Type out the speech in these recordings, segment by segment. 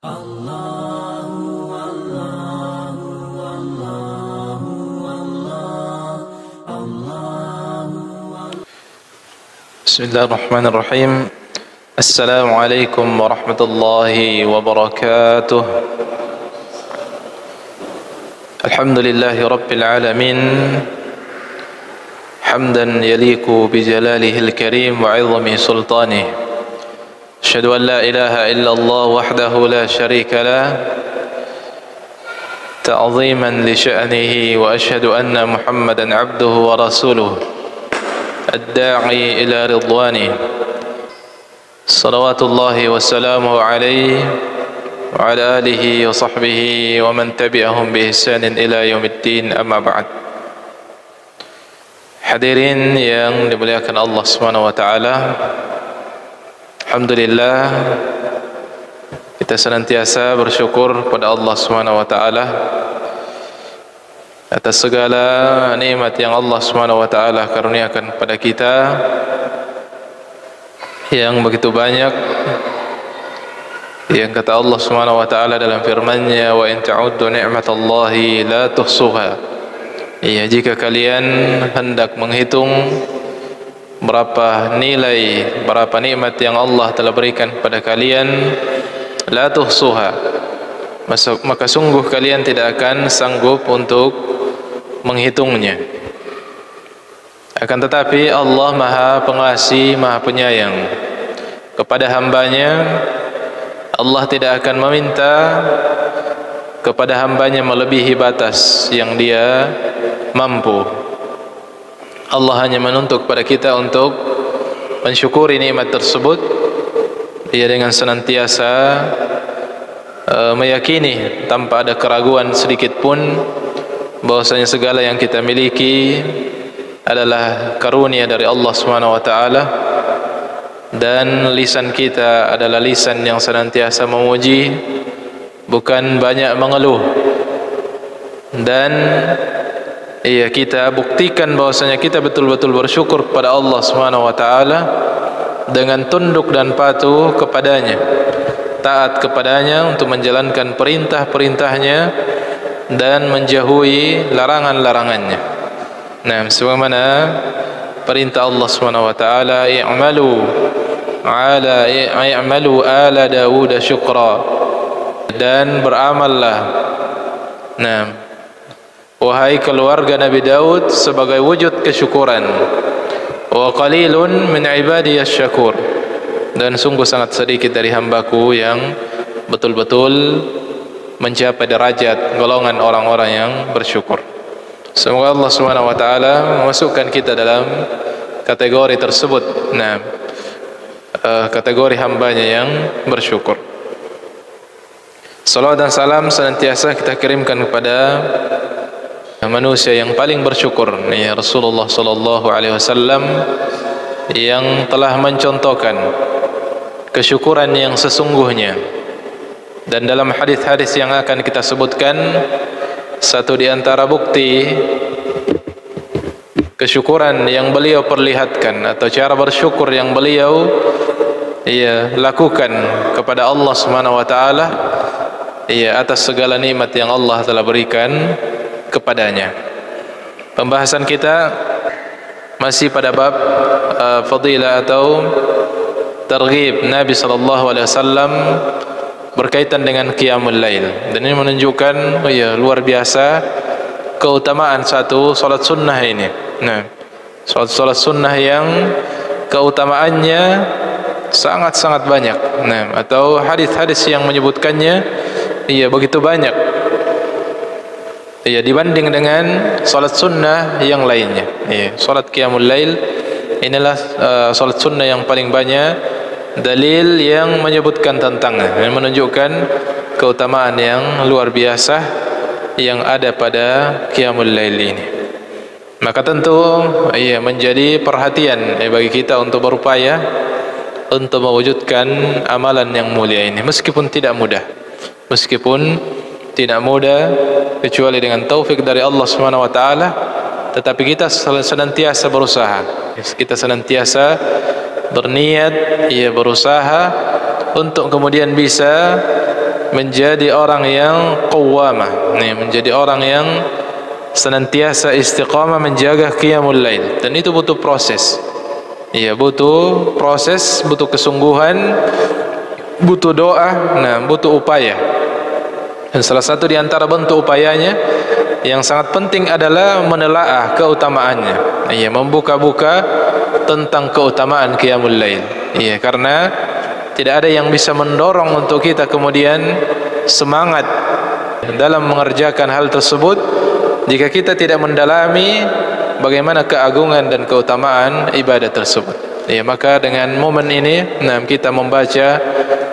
Bismillahirrahmanirrahim. Assalamualaikum warahmatullahi wabarakatuh. Alhamdulillahi rabbil alamin, hamdan yaliku bijalalihil karim wa 'izami sultanih. Asyhadu an la ilaha illallah wahdahu la syarika lah, ta'ziman li sya'nihi, wa asyhadu anna Muhammadan 'abduhu wa rasuluh, ad-da'i ila ridwani. Salawatullahi wassalamuhu alaihi wa ala alihi wa sahbihi wa man tabi'ahum bi ihsanin ila yaumiddin, amma ba'd. Hadirin yang dimuliakan Allah Subhanahu wa taala, alhamdulillah kita senantiasa bersyukur kepada Allah Subhanahu wa taala atas segala nikmat yang Allah Subhanahu wa taala karuniakan kepada kita yang begitu banyak, yang kata Allah Subhanahu wa taala dalam firman-Nya, wa in ta'uddu ni'matallahi la tuhsuha. Ya, jika kalian hendak menghitung berapa nilai, berapa nikmat yang Allah telah berikan kepada kalian, la tuhsuha, maka sungguh kalian tidak akan sanggup untuk menghitungnya. Akan tetapi Allah Maha Pengasih, Maha Penyayang kepada hambanya. Allah tidak akan meminta kepada hambanya melebihi batas yang dia mampu. Allah hanya menuntut kepada kita untuk mensyukuri nikmat tersebut, dia dengan senantiasa meyakini tanpa ada keraguan sedikit pun bahwasanya segala yang kita miliki adalah karunia dari Allah Subhanahu wa taala, dan lisan kita adalah lisan yang senantiasa memuji, bukan banyak mengeluh. Dan kita buktikan bahwasanya kita betul-betul bersyukur kepada Allah Subhanahu wa taala dengan tunduk dan patuh kepadanya, taat kepadanya untuk menjalankan perintah-perintahnya dan menjauhi larangan-larangannya. Nah, sebagaimana perintah Allah Subhanahu wa taala, i'malu ala Dawud syukra, dan beramallah, nah, wahai keluarga Nabi Daud, sebagai wujud kesyukuran. Wa qalilun min ibadiyas syakur, dan sungguh sangat sedikit dari hambaku yang betul-betul mencapai derajat golongan orang-orang yang bersyukur. Semoga Allah Subhanahu wa taala memasukkan kita dalam kategori tersebut. Nah, kategori hambanya yang bersyukur. Salawat dan salam senantiasa kita kirimkan kepada manusia yang paling bersyukur, ya Rasulullah sallallahu alaihi wasallam, yang telah mencontohkan kesyukuran yang sesungguhnya. Dan dalam hadis-hadis yang akan kita sebutkan, satu di antara bukti kesyukuran yang beliau perlihatkan atau cara bersyukur yang beliau lakukan kepada Allah Subhanahu wa taala atas segala nikmat yang Allah telah berikan kepadanya. Pembahasan kita masih pada bab fadilah atau targhib Nabi sallallahu alaihi wasallam berkaitan dengan qiyamul lail. Dan ini menunjukkan luar biasa keutamaan satu salat sunnah ini. Nah, salat sunnah yang keutamaannya sangat-sangat banyak. Nah, atau hadis-hadis yang menyebutkannya begitu banyak. Dibanding dengan salat sunnah yang lainnya. Salat qiyamul lail inilah salat sunnah yang paling banyak dalil yang menyebutkan tentangnya, yang menunjukkan keutamaan yang luar biasa yang ada pada qiyamul lail ini. Maka tentu menjadi perhatian bagi kita untuk berupaya untuk mewujudkan amalan yang mulia ini, meskipun tidak mudah, kecuali dengan taufik dari Allah Subhanahu wa taala. Tetapi kita senantiasa berusaha, kita senantiasa berniat, berusaha untuk kemudian bisa menjadi orang yang qawwamah, menjadi orang yang senantiasa istiqamah menjaga qiyamul lail. Dan itu butuh proses. Iya, butuh proses, butuh kesungguhan, butuh doa, butuh upaya. Dan salah satu di antara bentuk upayanya yang sangat penting adalah menelaah keutamaannya. Iya, membuka-buka tentang keutamaan qiyamul lail. Iya, karena tidak ada yang bisa mendorong untuk kita kemudian semangat dalam mengerjakan hal tersebut jika kita tidak mendalami bagaimana keagungan dan keutamaan ibadah tersebut. Ya, maka dengan momen ini, kita membaca,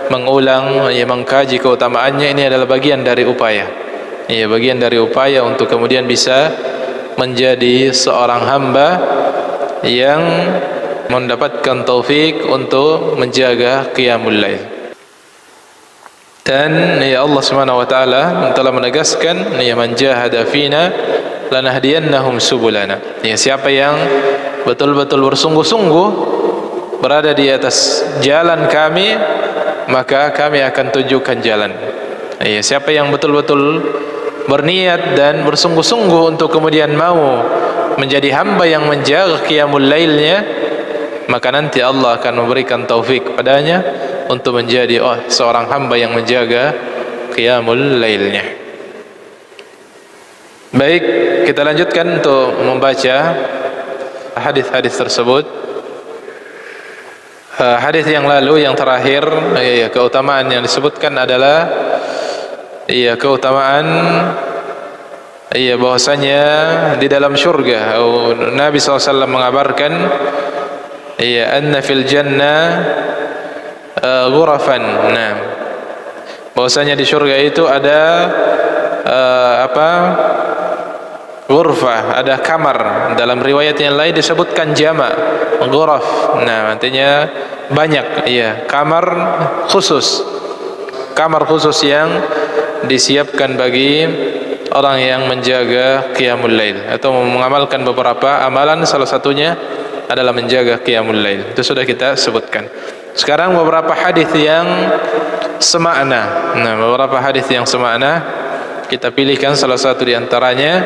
mengulang, mengkaji keutamaannya, ini adalah bagian dari upaya. Ya, bagian dari upaya untuk kemudian bisa menjadi seorang hamba yang mendapatkan taufik untuk menjaga qiyamul lail. Dan ya Allah Subhanahu wa taala telah menegaskan, ya man jahada fina lanahdiyannahum subulana. Ya, siapa yang betul-betul bersungguh-sungguh berada di atas jalan kami, maka kami akan tunjukkan jalan. Ya, siapa yang betul-betul berniat dan bersungguh-sungguh untuk kemudian mau menjadi hamba yang menjaga qiyamul lailnya, maka nanti Allah akan memberikan taufik padanya untuk menjadi seorang hamba yang menjaga qiyamul lailnya. Baik, kita lanjutkan untuk membaca hadis-hadis tersebut. Hadis yang lalu, yang terakhir, keutamaan yang disebutkan adalah keutamaan bahwasanya di dalam syurga, Nabi SAW mengabarkan anna fil jannah ghurafan. Bahwasanya di surga itu ada ghurfah, ada kamar. Dalam riwayat yang lain disebutkan jama' ghuraf. Artinya banyak, kamar khusus. Kamar khusus yang disiapkan bagi orang yang menjaga qiyamul lail atau mengamalkan beberapa amalan, salah satunya adalah menjaga qiyamul lail. Itu sudah kita sebutkan. Sekarang beberapa hadis yang semakna. Beberapa hadis yang semakna kita pilihkan salah satu di antaranya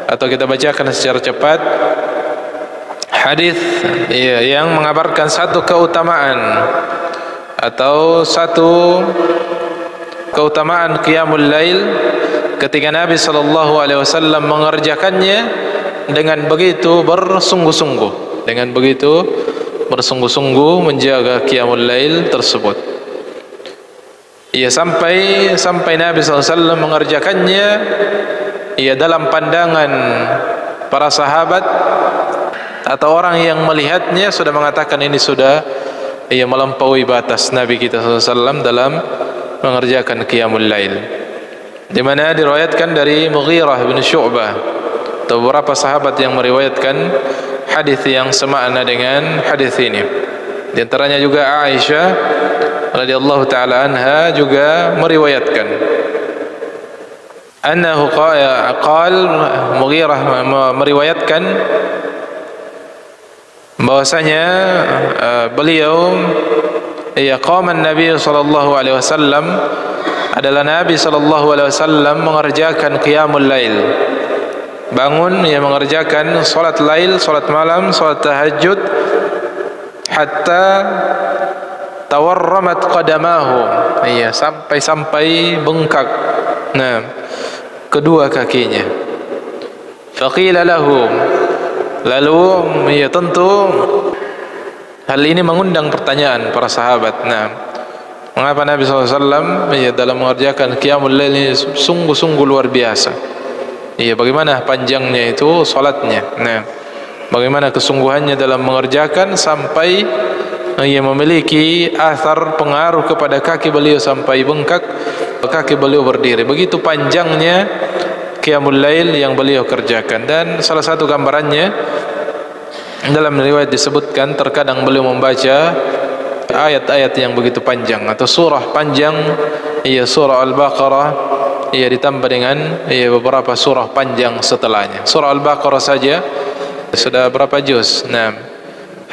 atau kita bacakan secara cepat. Hadis yang mengabarkan satu keutamaan atau satu keutamaan qiyamul lail ketika Nabi sallallahu alaihi wasallam mengerjakannya dengan begitu bersungguh-sungguh, menjaga qiyamul lail tersebut. Sampai Nabi SAW mengerjakannya, dalam pandangan para sahabat atau orang yang melihatnya sudah mengatakan ini sudah melampaui batas Nabi kita SAW dalam mengerjakan qiyamul lail. Di mana diriwayatkan dari Mughirah bin Syu'bah atau beberapa sahabat yang meriwayatkan hadis yang semakna dengan hadis ini. Di antaranya juga Aisyah radhiyallahu taala anha juga meriwayatkan annahu qala, Mughirah meriwayatkan bahwasanya beliau qama an-nabi sallallahu alaihi wasallam, adalah Nabi sallallahu alaihi wasallam mengerjakan qiyamul lail, bangun mengerjakan salat lail, salat malam, salat tahajud, hatta tawarramat qadamahu, sampai bengkak kedua kakinya. Faqila lahu, lalu tentu hal ini mengundang pertanyaan para sahabat. Mengapa Nabi SAW dalam mengerjakan qiyamul lail ini sungguh-sungguh luar biasa? Bagaimana panjangnya itu salatnya? Bagaimana kesungguhannya dalam mengerjakan sampai memiliki athar pengaruh kepada kaki beliau sampai bengkak, kaki beliau berdiri. Begitu panjangnya qiyamul lail yang beliau kerjakan. Dan salah satu gambarannya dalam riwayat disebutkan terkadang beliau membaca ayat-ayat yang begitu panjang atau surah panjang, surah Al-Baqarah, ditambah dengan beberapa surah panjang setelahnya. Surah Al-Baqarah saja sudah berapa juz?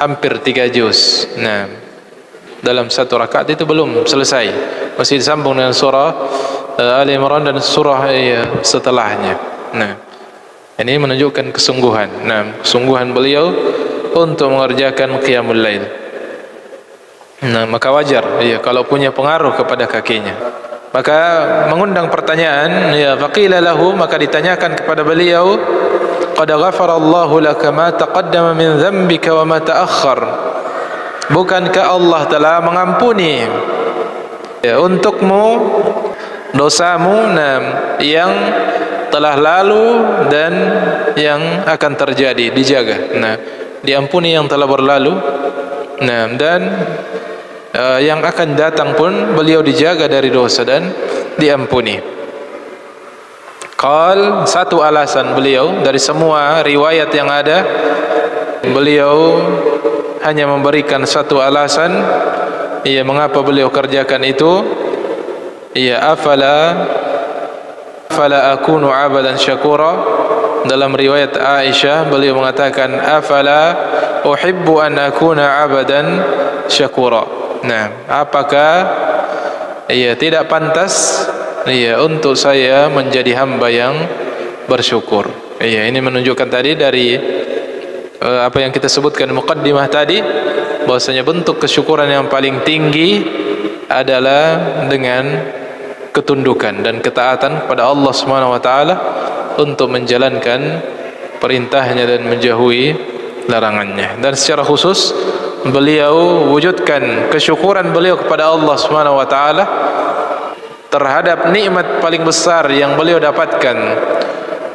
Hampir 3 juz. dalam satu rakaat itu belum selesai, masih disambung dengan surah Ali Imran dan surah setelahnya. Nah, ini menunjukkan kesungguhan. Nah, kesungguhan beliau untuk mengerjakan qiyamul lail. Nah, maka wajar kalau punya pengaruh kepada kakinya. Maka mengundang pertanyaan, faqila lahu, maka ditanyakan kepada beliau, qad ghafara Allahu laka ma taqaddama min dhanbika wa ma ta'akhkhar. Bukankah Allah telah mengampuni untukmu dosamu yang telah lalu dan yang akan terjadi, dijaga. Nah, diampuni yang telah berlalu. Nah, dan yang akan datang pun beliau dijaga dari dosa dan diampuni. Qal, satu alasan beliau dari semua riwayat yang ada, beliau hanya memberikan satu alasan mengapa beliau kerjakan itu. Afala akunu abadan syakura. Dalam riwayat Aisyah beliau mengatakan, afala uhibbu an akuna abadan syakura. Nah, apakah tidak pantas untuk saya menjadi hamba yang bersyukur. Ini menunjukkan tadi dari apa yang kita sebutkan muqaddimah tadi, bahwasanya bentuk kesyukuran yang paling tinggi adalah dengan ketundukan dan ketaatan kepada Allah Subhanahu wa taala untuk menjalankan perintahnya dan menjauhi larangannya. Dan secara khusus beliau wujudkan kesyukuran beliau kepada Allah Subhanahu wa taala terhadap nikmat paling besar yang beliau dapatkan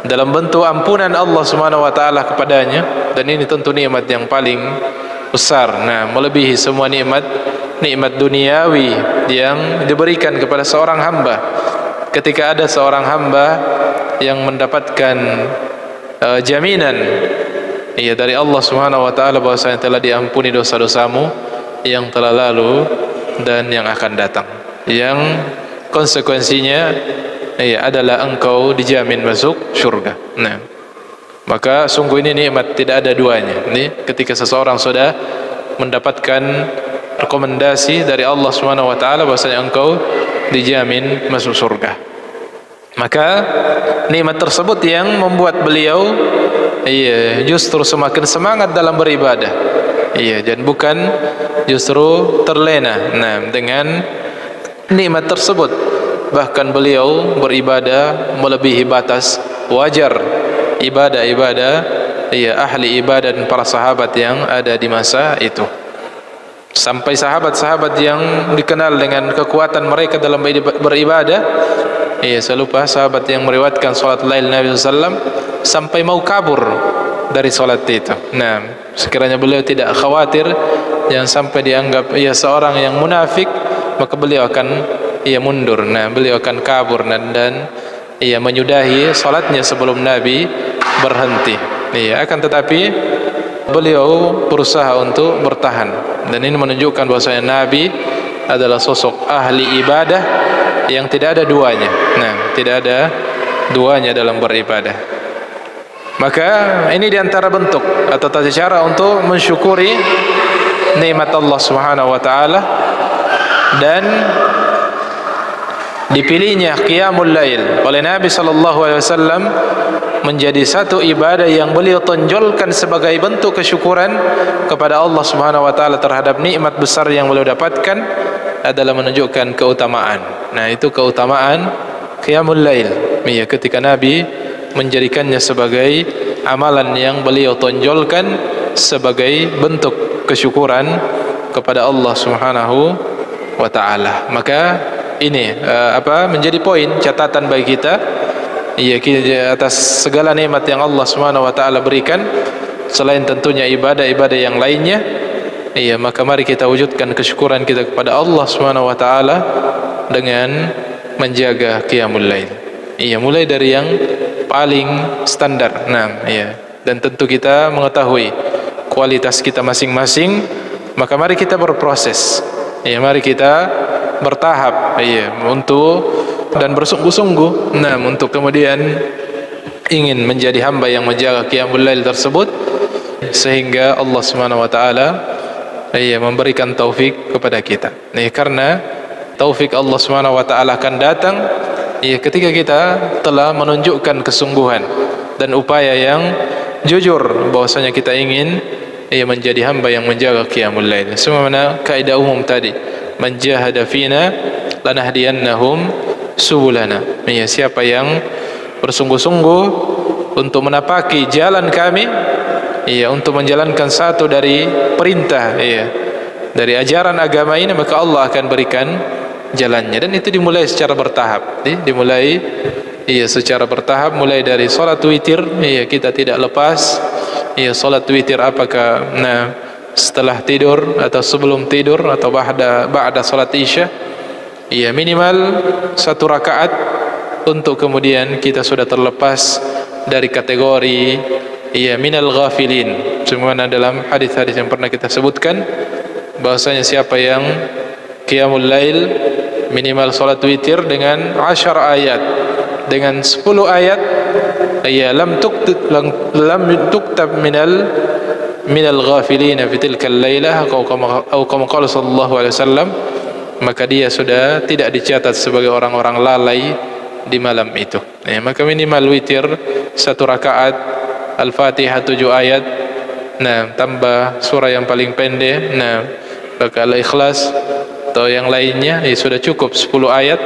dalam bentuk ampunan Allah Subhanahu wa taala kepadanya, dan ini tentu nikmat yang paling besar. Nah, melebihi semua nikmat duniawi yang diberikan kepada seorang hamba. Ketika ada seorang hamba yang mendapatkan jaminan dari Allah Subhanahu wa taala bahwasanya telah diampuni dosa-dosamu yang telah lalu dan yang akan datang, yang konsekuensinya adalah engkau dijamin masuk surga. Nah, maka sungguh ini nikmat tidak ada duanya. Ini ketika seseorang sudah mendapatkan rekomendasi dari Allah Subhanahu wa taala bahwasanya engkau dijamin masuk surga, maka nikmat tersebut yang membuat beliau justru semakin semangat dalam beribadah. Dan bukan justru terlena dengan nikmat tersebut. Bahkan beliau beribadah melebihi batas wajar, ibadah-ibadah ahli ibadah dan para sahabat yang ada di masa itu. Sampai sahabat-sahabat yang dikenal dengan kekuatan mereka dalam beribadah, saya lupa sahabat yang meriwayatkan salat lail Nabi SAW sampai mau kabur dari salat itu. Nah, sekiranya beliau tidak khawatir jangan sampai dianggap seorang yang munafik, maka beliau akan mundur. Nah, beliau akan kabur dan menyudahi salatnya sebelum Nabi berhenti. Akan tetapi beliau berusaha untuk bertahan, dan ini menunjukkan bahwasanya Nabi adalah sosok ahli ibadah yang tidak ada duanya. Nah, tidak ada duanya dalam beribadah. Maka ini diantara bentuk atau tata cara untuk mensyukuri nikmat Allah Subhanahu wa taala, dan dipilihnya qiyamul lail oleh Nabi sallallahu alaihi wasallam menjadi satu ibadah yang beliau tonjolkan sebagai bentuk kesyukuran kepada Allah Subhanahu wa taala terhadap nikmat besar yang beliau dapatkan, adalah menunjukkan keutamaan. Nah, itu keutamaan qiyamul lail. Ketika Nabi menjadikannya sebagai amalan yang beliau tonjolkan sebagai bentuk kesyukuran kepada Allah Subhanahu wa taala. Maka ini menjadi poin catatan bagi kita atas segala nikmat yang Allah Subhanahu wa taala berikan, selain tentunya ibadah-ibadah yang lainnya. Maka mari kita wujudkan kesyukuran kita kepada Allah Subhanahu wa taala dengan menjaga qiyamul lail. Mulai dari yang paling standar. Dan tentu kita mengetahui kualitas kita masing-masing, maka mari kita berproses. Mari kita bertahap untuk dan bersungguh-sungguh untuk kemudian ingin menjadi hamba yang menjaga qiyamul lail tersebut, sehingga Allah Subhanahu wa taala memberikan taufik kepada kita. Karena taufik Allah Subhanahu wa taala akan datang ketika kita telah menunjukkan kesungguhan dan upaya yang jujur bahwasanya kita ingin menjadi hamba yang menjaga qiyamul lail. Sebagaimana kaidah umum tadi, man jahada fina lanahdiyannahum subulana. Siapa yang bersungguh-sungguh untuk menapaki jalan kami, untuk menjalankan satu dari perintah dari ajaran agama ini, maka Allah akan berikan jalannya. Dan itu dimulai secara bertahap, secara bertahap, mulai dari salat witir. Kita tidak lepas salat witir, apakah setelah tidur atau sebelum tidur atau ba'da salat isya, minimal 1 rakaat, untuk kemudian kita sudah terlepas dari kategori minal ghafilin. Sebagaimana dalam hadis-hadis yang pernah kita sebutkan, bahwasanya siapa yang qiyamul lail minimal salat witir dengan 10 ayat, dengan 10 ayat, lam tuktab minal ghafilin fi tilkal lailah, atau kama qala sallallahu alaihi wasallam, maka dia sudah tidak dicatat sebagai orang-orang lalai di malam itu. Maka minimal witir 1 rakaat, Al-Fatihah 7 ayat, tambah surah yang paling pendek, maka Al-Ikhlas atau yang lainnya, sudah cukup 10 ayat.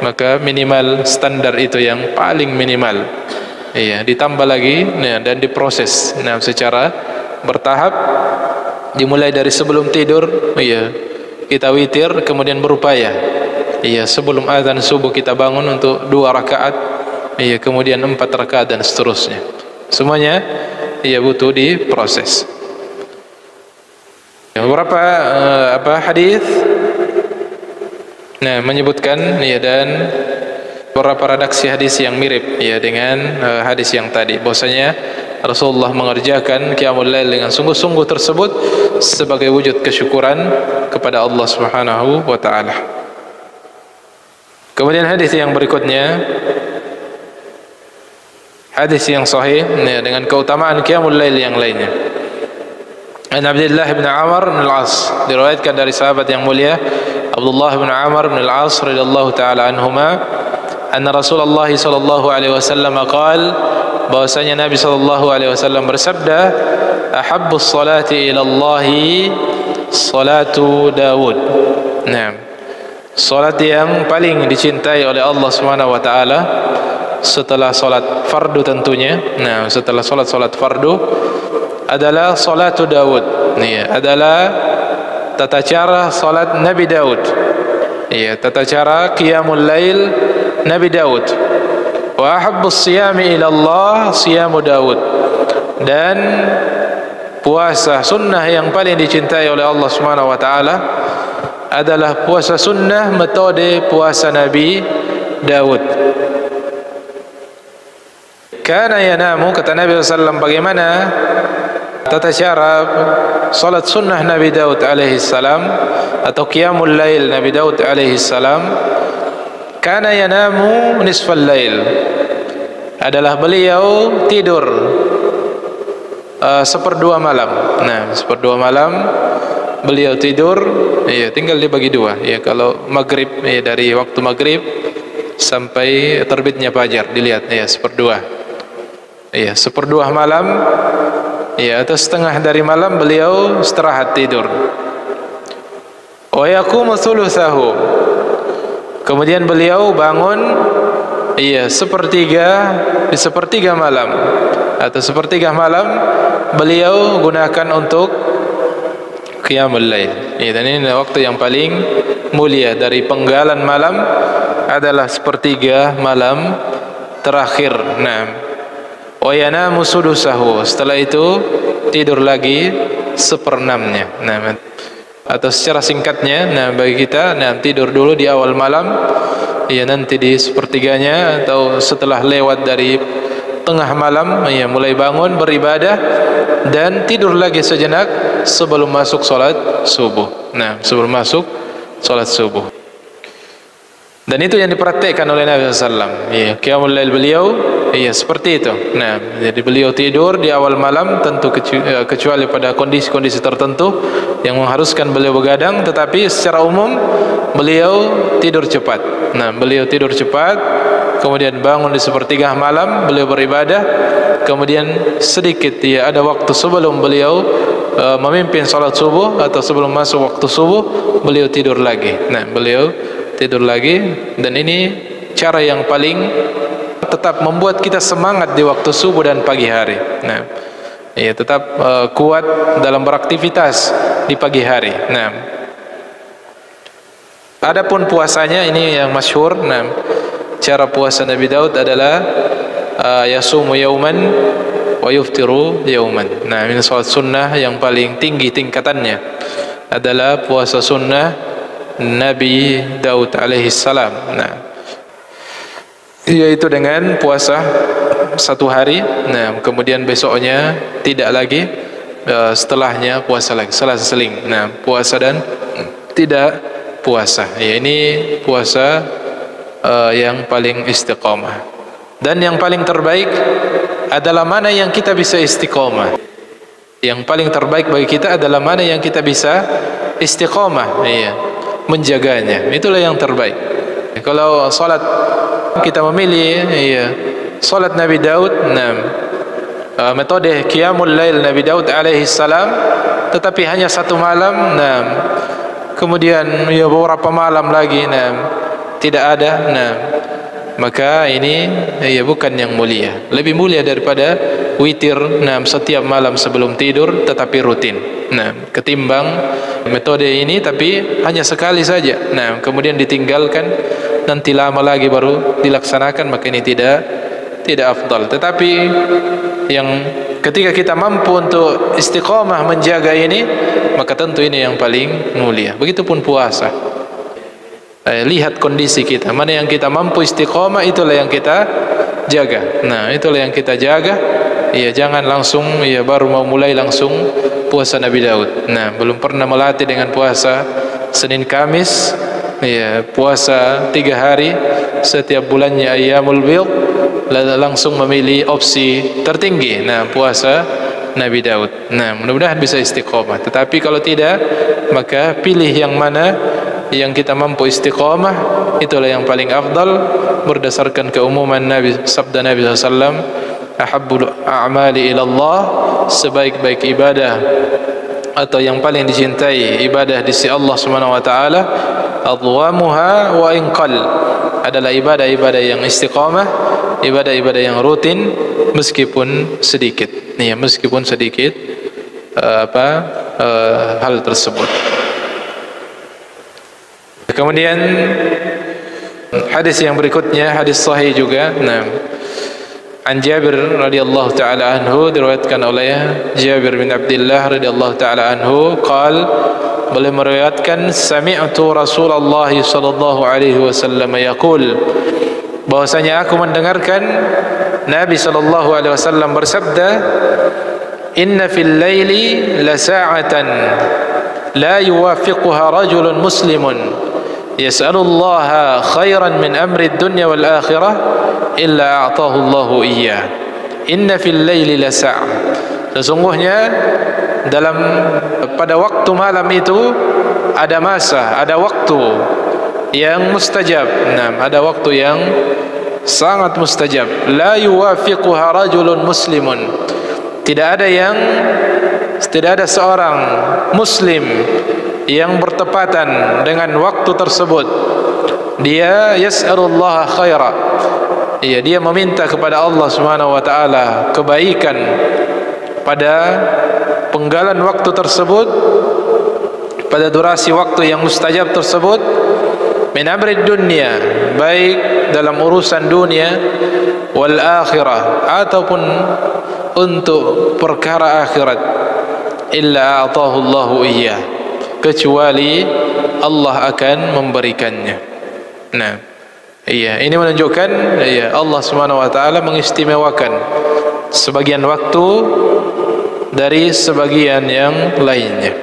Maka minimal standar itu yang paling minimal. Ditambah lagi dan diproses secara bertahap, dimulai dari sebelum tidur kita witir, kemudian berupaya sebelum azan subuh kita bangun untuk 2 rakaat, kemudian 4 rakaat dan seterusnya. Semuanya butuh diproses. Beberapa hadis menyebutkan dan beberapa redaksi hadis yang mirip dengan hadis yang tadi, bahwasanya Rasulullah mengerjakan qiyamul lail dengan sungguh-sungguh tersebut sebagai wujud kesyukuran kepada Allah Subhanahu wa taala. Kemudian hadis yang berikutnya, hadis yang sahih dengan keutamaan qiyamul lail yang lainnya. An Abdullah bin Amr bin Al-As, diriwayatkan dari sahabat yang mulia Abdullah bin Amr bin Al-As radhiyallahu taala anhuma, anna Rasulullah sallallahu alaihi wasallam qala, bahwasanya Nabi sallallahu alaihi wasallam bersabda, ahabbus salati ila Allah salatu Daud. Salat yang paling dicintai oleh Allah Subhanahu wa taala setelah salat fardu tentunya. Setelah salat fardu adalah salatu Daud. Adalah tata cara salat Nabi Daud. Tata cara qiyamul lail Nabi Daud. Wa ahabbus siyami ila Allah siyamu Daud. Dan puasa sunnah yang paling dicintai oleh Allah Subhanahu wa taala adalah puasa sunnah metode puasa Nabi Daud. Kana yanamu, kata Nabi SAW, bagaimana tata cara salat sunnah Nabi Daud alaihi salam atau qiyamul lail Nabi Daud alaihi salam. Kana yanamu nisfal lail, adalah beliau tidur 1/2 malam. 1/2 malam beliau tidur, tinggal dibagi 2. Kalau maghrib, dari waktu maghrib sampai terbitnya fajar dilihat, 1/2. 1/2 malam, atau setengah dari malam beliau istirahat tidur. Wa yaqumu thulutsahu, kemudian beliau bangun di 1/3 malam, atau 1/3 malam beliau gunakan untuk qiyamul lail. Dan ini waktu yang paling mulia dari penggalan malam, adalah 1/3 malam terakhir. Wa yanamu sudusahu, setelah itu tidur lagi 1/6-nya. Atau secara singkatnya, bagi kita, tidur dulu di awal malam, nanti di 1/3-nya atau setelah lewat dari tengah malam, mulai bangun beribadah dan tidur lagi sejenak sebelum masuk salat subuh. Sebelum masuk salat subuh. Dan itu yang dipraktikkan oleh Nabi sallallahu alaihi wasallam. Qiyamul lail beliau Iya, seperti itu. Nah, jadi beliau tidur di awal malam, tentu kecuali pada kondisi-kondisi tertentu yang mengharuskan beliau begadang, tetapi secara umum beliau tidur cepat. Nah, beliau tidur cepat, kemudian bangun di sepertiga malam, beliau beribadah, kemudian sedikit ada waktu sebelum beliau memimpin salat subuh atau sebelum masuk waktu subuh, beliau tidur lagi. Nah, beliau tidur lagi, dan ini cara yang paling tetap membuat kita semangat di waktu subuh dan pagi hari. Nah, ya, tetap kuat dalam beraktivitas di pagi hari. Nah, adapun puasanya ini yang masyhur. Nah, cara puasa Nabi Daud adalah yasumu yauman wa yuftiru yauman. Nah, ini salat sunnah yang paling tinggi tingkatannya adalah puasa sunnah Nabi Daud alaihi salam. Nah, yaitu dengan puasa satu hari, nah kemudian besoknya tidak lagi, setelahnya puasa lagi, selang-seling. Nah, puasa dan tidak puasa. Ya, ini puasa yang paling istiqamah. Dan yang paling terbaik adalah mana yang kita bisa istiqamah. Yang paling terbaik bagi kita adalah mana yang kita bisa istiqamah, iya, menjaganya. Itulah yang terbaik. Kalau salat kita memilih, iya, salat Nabi Daud, nah, metode qiyamul lail Nabi Daud alaihi salam, tetapi hanya satu malam, nah, kemudian ya beberapa malam lagi, nah, tidak ada, nah, maka ini ya bukan yang mulia. Lebih mulia daripada witir, nah, setiap malam sebelum tidur tetapi rutin. Nah, ketimbang metode ini tapi hanya sekali saja, nah, kemudian ditinggalkan, nanti lama lagi baru dilaksanakan, maka ini tidak afdal. Tetapi yang ketika kita mampu untuk istiqamah menjaga ini, maka tentu ini yang paling mulia. Begitupun puasa. Lihat kondisi kita, mana yang kita mampu istiqamah, itulah yang kita jaga. Nah, itulah yang kita jaga. Ya, jangan langsung ya baru mau mulai langsung puasa Nabi Daud. Nah, belum pernah melatih dengan puasa Senin Kamis, ya, puasa 3 hari setiap bulannya Ayyamul Bid, langsung memilih opsi tertinggi, nah, puasa Nabi Daud. Nah, mudah-mudahan bisa istiqamah. Tetapi kalau tidak, maka pilih yang mana yang kita mampu istiqamah, itulah yang paling afdal berdasarkan keumuman Nabi, sabda Nabi SAW, ahabbul a'mali ilallah, sebaik-baik ibadah atau yang paling dicintai ibadah di sisi Allah Subhanahu wa taala, adwamuha wa inqal, adalah ibadah-ibadah yang istiqamah, ibadah-ibadah yang rutin meskipun sedikit. Nih, meskipun sedikit hal tersebut. Kemudian hadis yang berikutnya, hadis sahih juga. Nah, an Jabir radhiyallahu taala anhu, diriwayatkan oleh Jabir bin Abdullah radhiyallahu taala anhu, beliau meriwayatkan sami'tu Rasulullah sallallahu alaihi wasallam yaqul, bahwasanya aku mendengarkan Nabi sallallahu alaihi wasallam bersabda, inna fil laili la sa'atan la yuwafiquha rajulun muslimun yas'alullaha khairan min amri dunya wal akhirah illa a'tahu Allahu iyyah. Inna fil laili la sa'ah, sesungguhnya dalam pada waktu malam itu ada masa, ada waktu yang mustajab. Nah, ada waktu yang sangat mustajab. La yuwafiquha rajulun muslimun, tidak ada seorang muslim yang bertepatan dengan waktu tersebut. Dia yas'alullaha khaira, ya, dia meminta kepada Allah Subhanahu wa taala kebaikan pada penggalan waktu tersebut, pada durasi waktu yang mustajab tersebut, min amri dunya, baik dalam urusan dunia, wal akhirah, ataupun untuk perkara akhirat, illa a'tahu Allahu iyyah, kecuali Allah akan memberikannya. Nah, iya, ini menunjukkan, iya, Allah Subhanahu wa taala mengistimewakan sebagian waktu dari sebagian yang lainnya.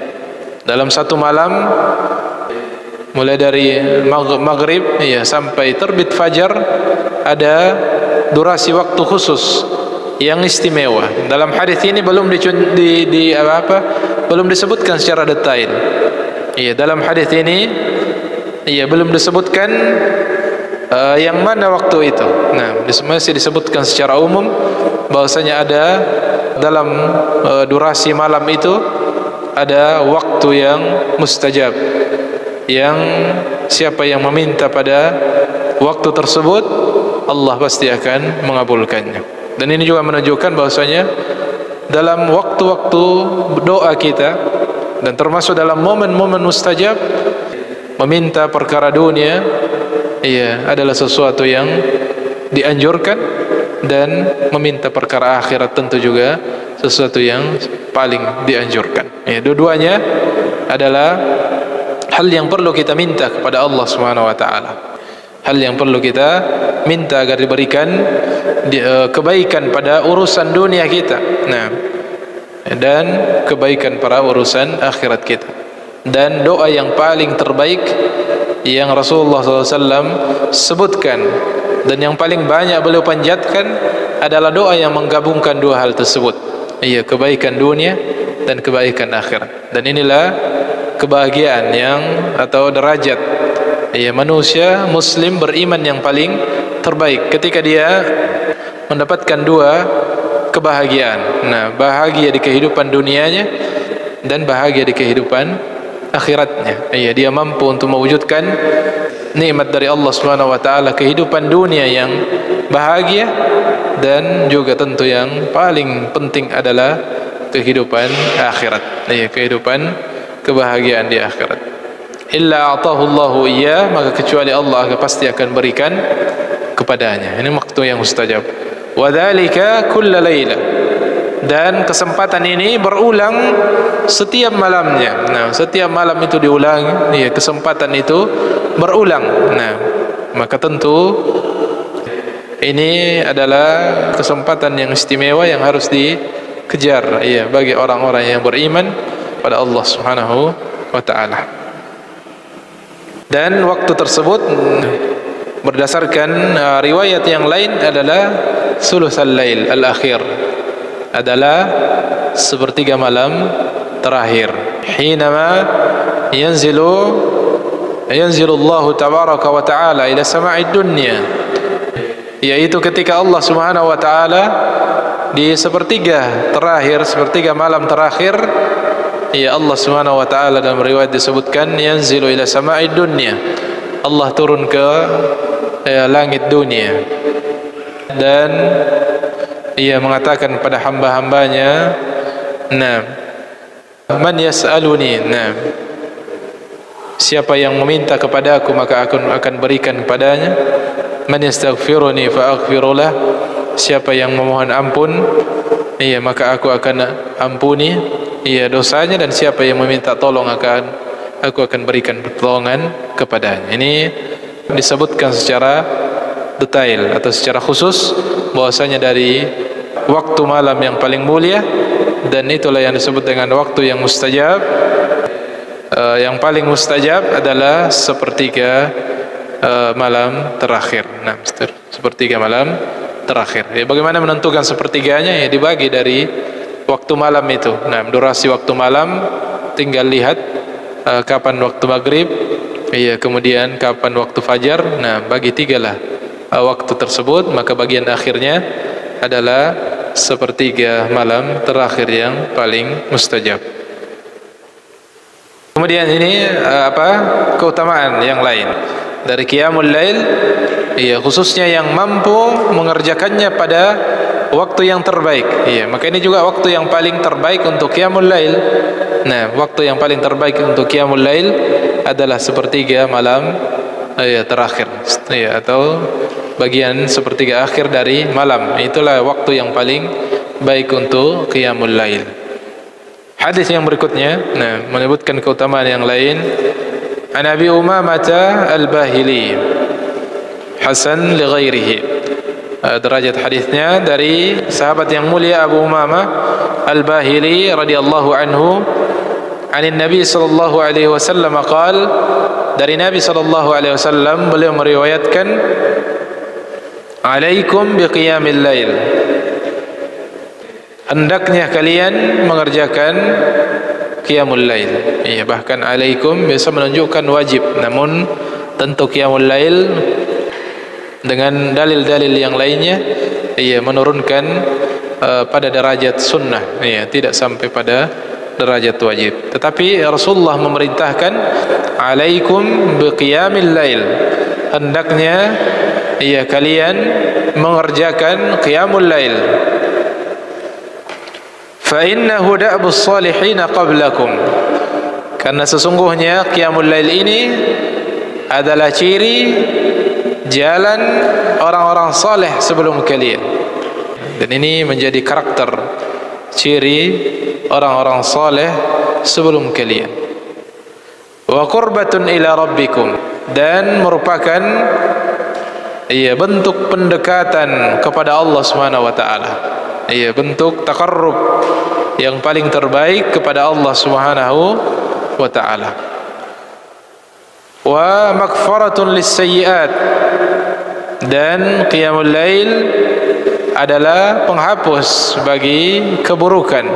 Dalam satu malam, mulai dari maghrib, ya, sampai terbit fajar, ada durasi waktu khusus yang istimewa. Dalam hadis ini belum belum disebutkan secara detail. Iya, dalam hadis ini belum disebutkan yang mana waktu itu. Nah, masih disebutkan secara umum bahwasanya ada dalam durasi malam itu ada waktu yang mustajab, yang siapa yang meminta pada waktu tersebut Allah pasti akan mengabulkannya. Dan ini juga menunjukkan bahwasanya dalam waktu-waktu doa kita dan termasuk dalam momen-momen mustajab, meminta perkara dunia adalah sesuatu yang dianjurkan, dan meminta perkara akhirat tentu juga sesuatu yang paling dianjurkan. Dua-duanya adalah hal yang perlu kita minta kepada Allah Subhanahu wa taala. Hal yang perlu kita minta agar diberikan kebaikan pada urusan dunia kita, dan kebaikan pada urusan akhirat kita. Dan doa yang paling terbaik yang Rasulullah SAW sebutkan dan yang paling banyak beliau panjatkan adalah doa yang menggabungkan dua hal tersebut, kebaikan dunia dan kebaikan akhirat. Dan inilah kebahagiaan atau derajat manusia muslim beriman yang paling terbaik, ketika dia mendapatkan dua kebahagiaan. Bahagia di kehidupan dunianya dan bahagia di kehidupan akhiratnya. Dia mampu untuk mewujudkan nikmat dari Allah Subhanahu wa taala, kehidupan dunia yang bahagia, dan juga tentu yang paling penting adalah kehidupan akhirat. Kehidupan kebahagiaan di akhirat. Illa a'tahu Allahu iyyah, maka kecuali Allah pasti akan berikan kepadanya. Ini waktu yang mustajab. Wa dzalika kulla laila, dan kesempatan ini berulang setiap malamnya. Setiap malam itu diulang, kesempatan itu berulang. Maka tentu ini adalah kesempatan yang istimewa yang harus dikejar bagi orang-orang yang beriman pada Allah Subhanahu wa taala. Dan waktu tersebut berdasarkan riwayat yang lain adalah sulusal lail al-akhir, adalah sepertiga malam terakhir. Hinama yanzilu Allah tabaraka wa ta'ala ila sama'id dunya, yaitu ketika Allah Subhanahu wa ta'ala di sepertiga terakhir, sepertiga malam terakhir, Allah Subhanahu wa ta'ala dalam riwayat disebutkan yanzilu ila sama'id dunya, Allah turun ke langit dunia, dan ia mengatakan pada hamba-hambanya, man yas'aluni, siapa yang meminta kepada aku maka aku akan berikan kepadanya. Man yastaghfiruni fa aghfirulah, siapa yang memohon ampun maka aku akan ampuni dosanya, dan siapa yang meminta tolong aku akan berikan pertolongan kepadanya. Ini disebutkan secara detail atau secara khusus bahwasanya dari waktu malam yang paling mulia, dan itulah yang disebut dengan waktu yang mustajab. Yang paling mustajab adalah sepertiga malam terakhir. Sepertiga malam terakhir. Bagaimana menentukan sepertiganya? Dibagi dari waktu malam itu. Durasi waktu malam tinggal lihat kapan waktu maghrib, kemudian kapan waktu fajar. Bagi tigalah waktu tersebut, maka bagian akhirnya adalah sepertiga malam terakhir yang paling mustajab. Kemudian ini keutamaan yang lain dari qiyamul lail, khususnya yang mampu mengerjakannya pada waktu yang terbaik. Maka ini juga waktu yang paling terbaik untuk qiyamul lail. Waktu yang paling terbaik untuk qiyamul lail adalah sepertiga malam terakhir, atau bagian sepertiga akhir dari malam. Itulah waktu yang paling baik untuk qiyamul lail. Hadis yang berikutnya menyebutkan keutamaan yang lain. An Abi Umamah al-Bahili hasan li ghairihi, derajat hadisnya dari sahabat yang mulia Abu Umamah al-Bahili radhiyallahu anhu, anin Nabi sallallahu alaihi wasallam qala, dari Nabi sallallahu alaihi wasallam beliau meriwayatkan, Alaikum biqiyamil lail. Hendaknya kalian mengerjakan qiyamul lail. Iya, bahkan alaikum biasa menunjukkan wajib, namun tentu qiyamul lail dengan dalil-dalil yang lainnya ia menurunkan pada derajat sunnah, ya, tidak sampai pada derajat wajib. Tetapi Rasulullah memerintahkan alaikum biqiyamil lail, hendaknya ya kalian mengerjakan qiyamul lail. Fa innahu da'bus salihin qablakum, karena sesungguhnya qiyamul lail ini adalah ciri jalan orang-orang saleh sebelum kalian. Dan ini menjadi karakter, ciri orang-orang saleh sebelum kalian. Wa qurbatun ila rabbikum, dan merupakan bentuk pendekatan kepada Allah Subhanahu wa taala. Bentuk taqarrub yang paling terbaik kepada Allah Subhanahu wa taala. Wa maghfaratun lis-sayyi'at, dan qiyamul lail adalah penghapus bagi keburukan.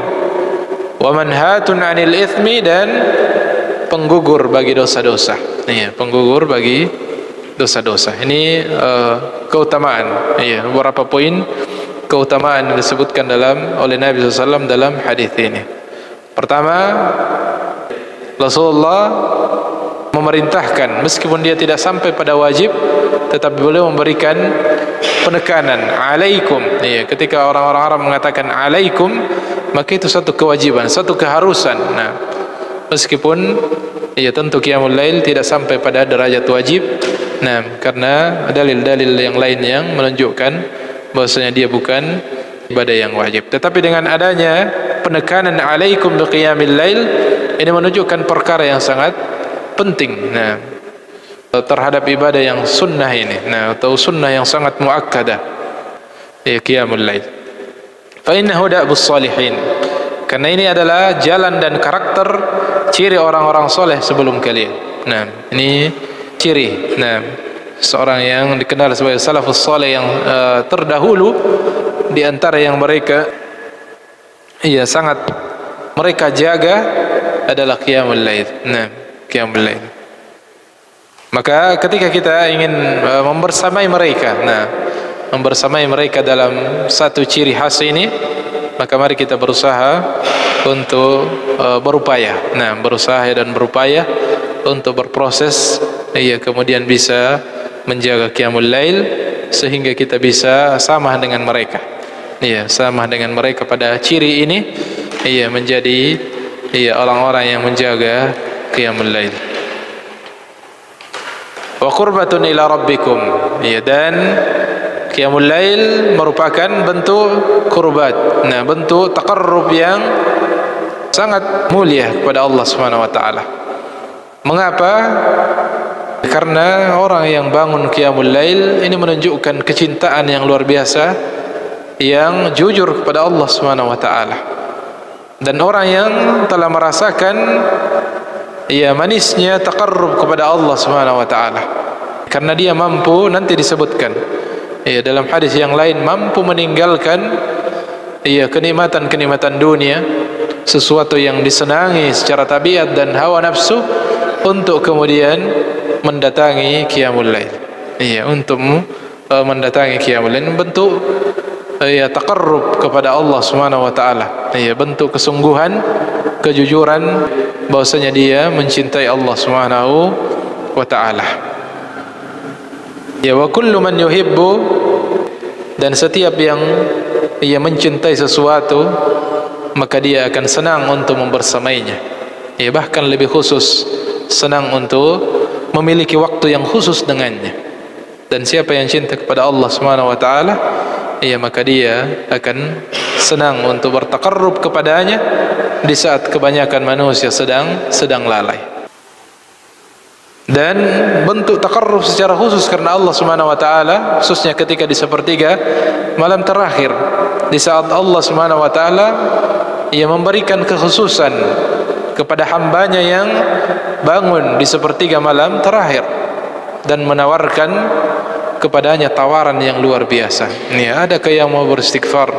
Wa manhatun 'anil itsmi, dan penggugur bagi dosa-dosa. Penggugur bagi dosa-dosa. Ini keutamaan. Beberapa poin keutamaan yang disebutkan oleh Nabi SAW dalam hadis ini. Pertama, Rasulullah memerintahkan, meskipun dia tidak sampai pada wajib, tetapi beliau memberikan penekanan alaikum. Ketika orang-orang Arab mengatakan alaikum, maka itu satu kewajiban, satu keharusan. Meskipun tentu qiyamul lail tidak sampai pada derajat wajib, karena dalil-dalil yang lain yang menunjukkan bahwasanya dia bukan ibadah yang wajib. Tetapi dengan adanya penekanan alaikum biqiyamil lail, ini menunjukkan perkara yang sangat penting terhadap ibadah yang sunnah ini, atau sunnah yang sangat muakkadah, qiyamul lail. Fa innahu da'bus salihin, karena ini adalah jalan dan karakter ciri orang-orang soleh sebelum kalian. Ini ciri seorang yang dikenal sebagai salafus saleh yang terdahulu, di antara yang mereka sangat mereka jaga adalah qiyamul lail. Qiyamul lail. Maka ketika kita ingin membersamai mereka, membersamai mereka dalam satu ciri khas ini, maka mari kita berusaha untuk berupaya, berusaha dan berupaya untuk berproses, kemudian bisa menjaga qiyamul lail sehingga kita bisa sama dengan mereka, sama dengan mereka pada ciri ini, menjadi orang-orang yang menjaga qiyamul lail. Wa qurbatun ila rabbikum, dan qiyamul lail merupakan bentuk qurbat, bentuk taqarrub yang sangat mulia kepada Allah Subhanahu wa taala. Mengapa? Karena orang yang bangun qiyamul lail ini menunjukkan kecintaan yang luar biasa, yang jujur kepada Allah Subhanahu wa taala. Dan orang yang telah merasakan manisnya taqarrub kepada Allah Subhanahu wa taala, karena dia mampu, nanti disebutkan dalam hadis yang lain, mampu meninggalkan kenikmatan-kenikmatan dunia, sesuatu yang disenangi secara tabiat dan hawa nafsu, untuk kemudian mendatangi qiyamul lail. Untuk mendatangi qiyamul lail bentuk taqarrub kepada Allah Subhanahu wa taala, bentuk kesungguhan, kejujuran bahwasanya dia mencintai Allah Subhanahu wa taala. Wa kullu man yuhibbu, dan setiap yang mencintai sesuatu, maka dia akan senang untuk membersamainya. Bahkan lebih khusus senang untuk memiliki waktu yang khusus dengannya. Dan siapa yang cinta kepada Allah Subhanahu wa taala, maka dia akan senang untuk bertaqarrub kepadanya di saat kebanyakan manusia sedang lalai. Dan bentuk taqarrub secara khusus karena Allah Subhanahu wa taala, khususnya ketika di sepertiga malam terakhir, di saat Allah Subhanahu wa taala memberikan kekhususan kepada hambanya yang bangun di sepertiga malam terakhir dan menawarkan kepadanya tawaran yang luar biasa. Ya, adakah yang mau beristighfar,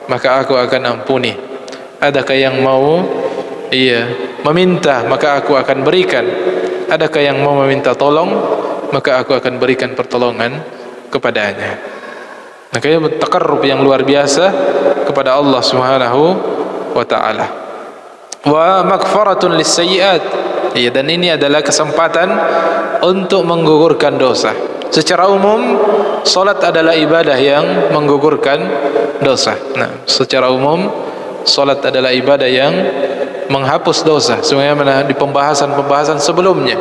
maka aku akan ampuni. Adakah yang mau meminta, maka aku akan berikan. Adakah yang mau meminta tolong, maka aku akan berikan pertolongan kepadanya. Makanya takarrub yang luar biasa kepada Allah Subhanahu wa taala. Wa maghfaratun lis-sayyi'at. Ya, dan ini adalah kesempatan untuk menggugurkan dosa. Secara umum, salat adalah ibadah yang menggugurkan dosa. Nah, secara umum, salat adalah ibadah yang menghapus dosa. Sebagaimana di pembahasan sebelumnya,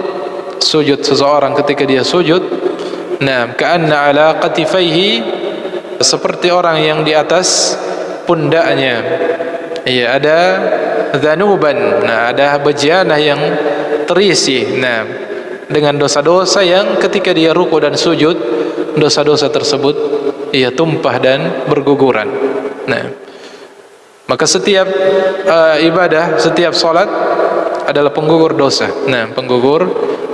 sujud seseorang ketika dia sujud, nah, ka'anna ala qatifaihi, seperti orang yang di atas pundaknya ada dzanuban, nah, ada bejana yang terisi, nah, dengan dosa-dosa yang ketika dia ruku dan sujud, dosa-dosa tersebut tumpah dan berguguran. Nah, maka setiap ibadah, setiap salat adalah penggugur dosa. Nah, penggugur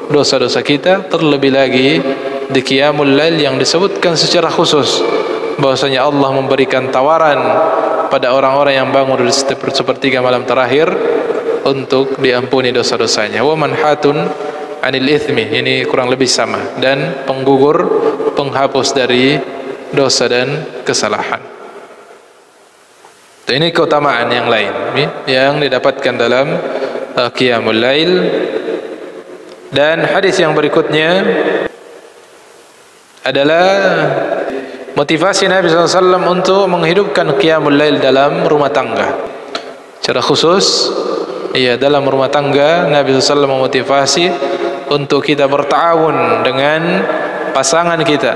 dosa-dosa kita, terlebih lagi di qiyamul lail yang disebutkan secara khusus bahwasanya Allah memberikan tawaran pada orang-orang yang bangun di sepertiga malam terakhir untuk diampuni dosa-dosanya. Wa manhatun anil ithmi, ini kurang lebih sama, dan penggugur, penghapus dari dosa dan kesalahan. Ini keutamaan yang lain yang didapatkan dalam qiyamul lail. Dan hadis yang berikutnya adalah motivasi Nabi SAW untuk menghidupkan qiyamul lail dalam rumah tangga. Secara khusus, dalam rumah tangga Nabi SAW memotivasi untuk kita bertawun dengan pasangan kita,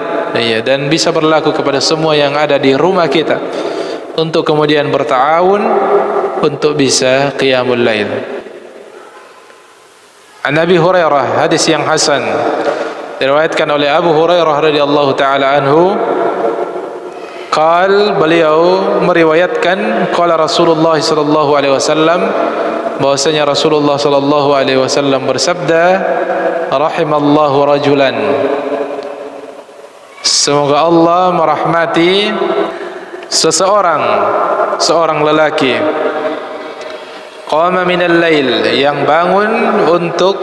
dan bisa berlaku kepada semua yang ada di rumah kita, untuk kemudian bertawun untuk bisa qiyamul lail. An Abi Hurairah, hadis yang hasan, diriwayatkan oleh Abu Hurairah radhiyallahu taala anhu, beliau meriwayatkan qala Rasulullah sallallahu alaihi wasallam, bahwasanya Rasulullah sallallahu alaihi wasallam bersabda, rahimallahu rajulan, semoga Allah merahmati seorang lelaki, qama minal lail, yang bangun untuk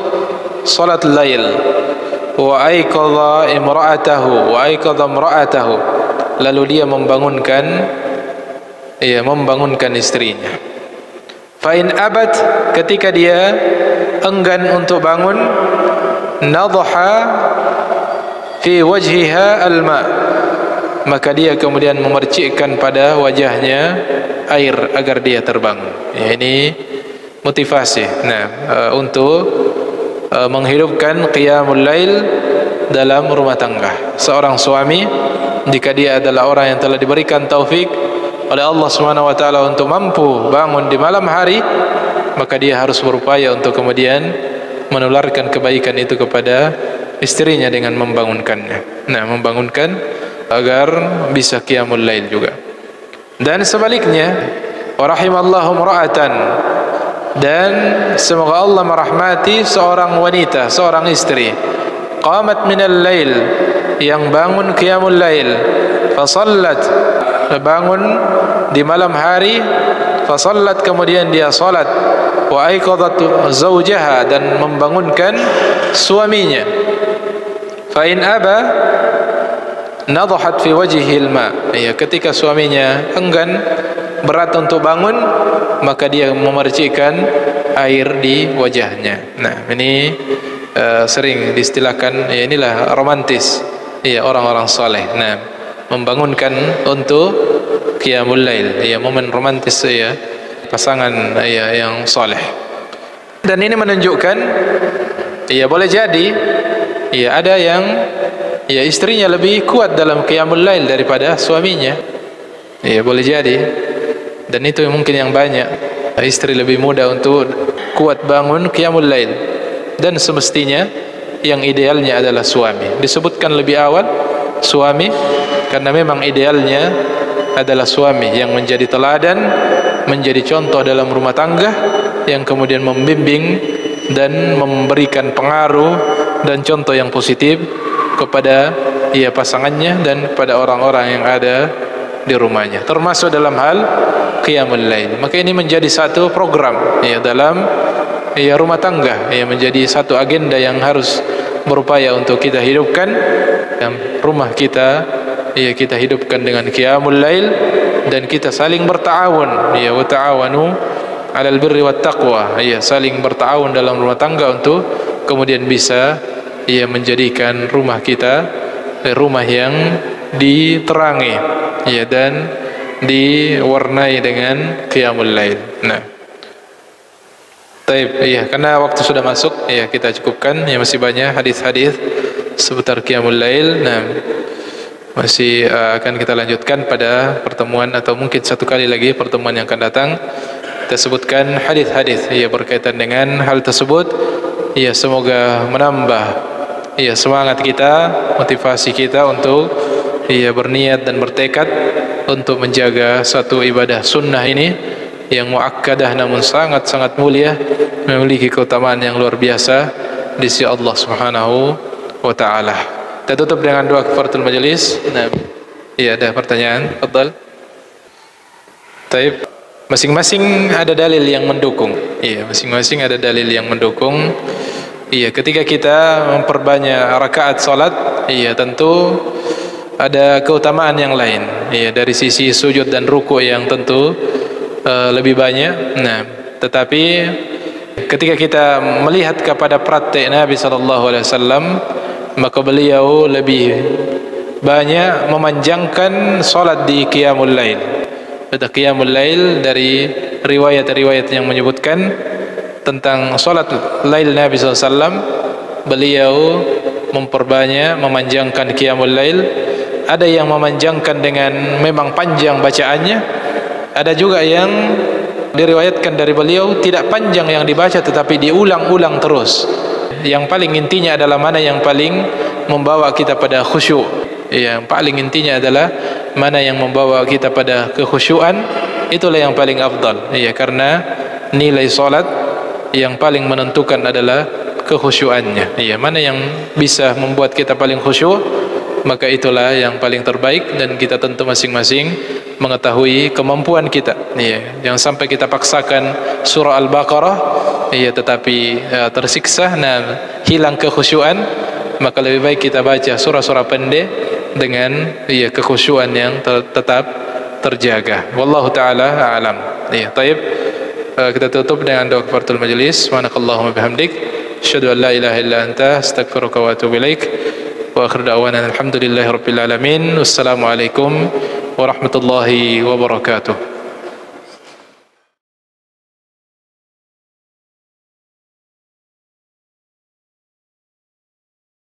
salat lail, wa aiqadha imra'atahu, lalu dia membangunkan istrinya. Fa in abad, ketika dia enggan untuk bangun, nadha fi wajhiha alma, maka dia kemudian memercikkan pada wajahnya air agar dia terbangun. Ini motivasi untuk menghidupkan qiyamul lail dalam rumah tangga. Seorang suami, jika dia adalah orang yang telah diberikan taufik oleh Allah Subhanahu wa taala untuk mampu bangun di malam hari, maka dia harus berupaya untuk kemudian menularkan kebaikan itu kepada istrinya dengan membangunkannya. Nah, membangunkan agar bisa qiyamul lail juga. Dan sebaliknya, wa rahimallahu imra'atan, dan semoga Allah merahmati seorang wanita, seorang istri, qamat minal lail, yang bangun qiyamul lail, fasallat, bangun di malam hari, fasallat, kemudian dia salat, wa aiqadhat zawjaha, dan membangunkan suaminya, fa in aba nadhat fi wajhihi alma, ketika suaminya enggan, berat untuk bangun, maka dia memercikkan air di wajahnya. Nah, ini sering diistilahkan, inilah romantis, orang-orang saleh. Nah, membangunkan untuk qiyamul lail, momen romantis pasangan yang saleh. Dan ini menunjukkan boleh jadi ada yang istrinya lebih kuat dalam qiyamul lail daripada suaminya. Boleh jadi. Dan itu mungkin yang banyak, istri lebih mudah untuk kuat bangun qiyamul lail, dan semestinya yang idealnya adalah suami. Disebutkan lebih awal suami karena memang idealnya adalah suami yang menjadi teladan, menjadi contoh dalam rumah tangga, yang kemudian membimbing dan memberikan pengaruh dan contoh yang positif kepada pasangannya dan kepada orang-orang yang ada di rumahnya, termasuk dalam hal qiyamul lail. Maka ini menjadi satu program dalam rumah tangga, menjadi satu agenda yang harus berupaya untuk kita hidupkan dalam rumah kita. Kita hidupkan dengan qiyamul lail dan kita saling berta'awun, wa ta'awanu 'alal birri wat taqwa, saling berta'awun dalam rumah tangga untuk kemudian bisa menjadikan rumah kita rumah yang diterangi dan diwarnai dengan qiyamul lail. Nah, taib, karena waktu sudah masuk, kita cukupkan. Masih banyak hadis-hadis seputar qiyamul lail. Nah, masih akan kita lanjutkan pada pertemuan atau mungkin satu kali lagi pertemuan yang akan datang. Kita sebutkan hadis-hadis berkaitan dengan hal tersebut. Semoga menambah semangat kita, motivasi kita untuk berniat dan bertekad untuk menjaga satu ibadah sunnah ini yang muakkadah namun sangat-sangat mulia, memiliki keutamaan yang luar biasa di sisi Allah Subhanahu wa taala. Kita tutup dengan doa kafaratul majelis. Nah, ada pertanyaan? Fadhal. Taib. Masing-masing ada dalil yang mendukung. Masing-masing ada dalil yang mendukung. Ketika kita memperbanyak rakaat salat, tentu ada keutamaan yang lain. Dari sisi sujud dan ruku yang tentu lebih banyak. Nah, tetapi ketika kita melihat kepada praktek Nabi sallallahu alaihi wasallam, maka beliau lebih banyak memanjangkan salat di qiyamul lail. Pada qiyamul lail, dari riwayat-riwayat yang menyebutkan tentang salat lail Nabi SAW, beliau memperbanyak, memanjangkan qiyamul lail. Ada yang memanjangkan dengan memang panjang bacaannya, ada juga yang diriwayatkan dari beliau tidak panjang yang dibaca tetapi diulang-ulang terus. Yang paling intinya adalah mana yang paling membawa kita pada khusyuk. Yang paling intinya adalah mana yang membawa kita pada kekhusyuan, itulah yang paling afdal. Karena nilai salat yang paling menentukan adalah kekhusyuannya. Mana yang bisa membuat kita paling khusyuk, maka itulah yang paling terbaik. Dan kita tentu masing-masing mengetahui kemampuan kita. Jangan sampai kita paksakan surah Al-Baqarah tetapi tersiksa dan hilang kekhusyuan. Maka lebih baik kita baca surah-surah pendek dengan kekhusyuan yang tetap terjaga. Wallahu taala a'lam. Taib. Kita tutup dengan doa kafaratul majlis. Subhanakallahumma bihamdik, asyhadu an la ilaha illa anta, astaghfiruka wa atubu ilaik. Wa akhiru da'wana alhamdulillahirabbil alamin. Wassalamualaikum warahmatullahi wabarakatuh.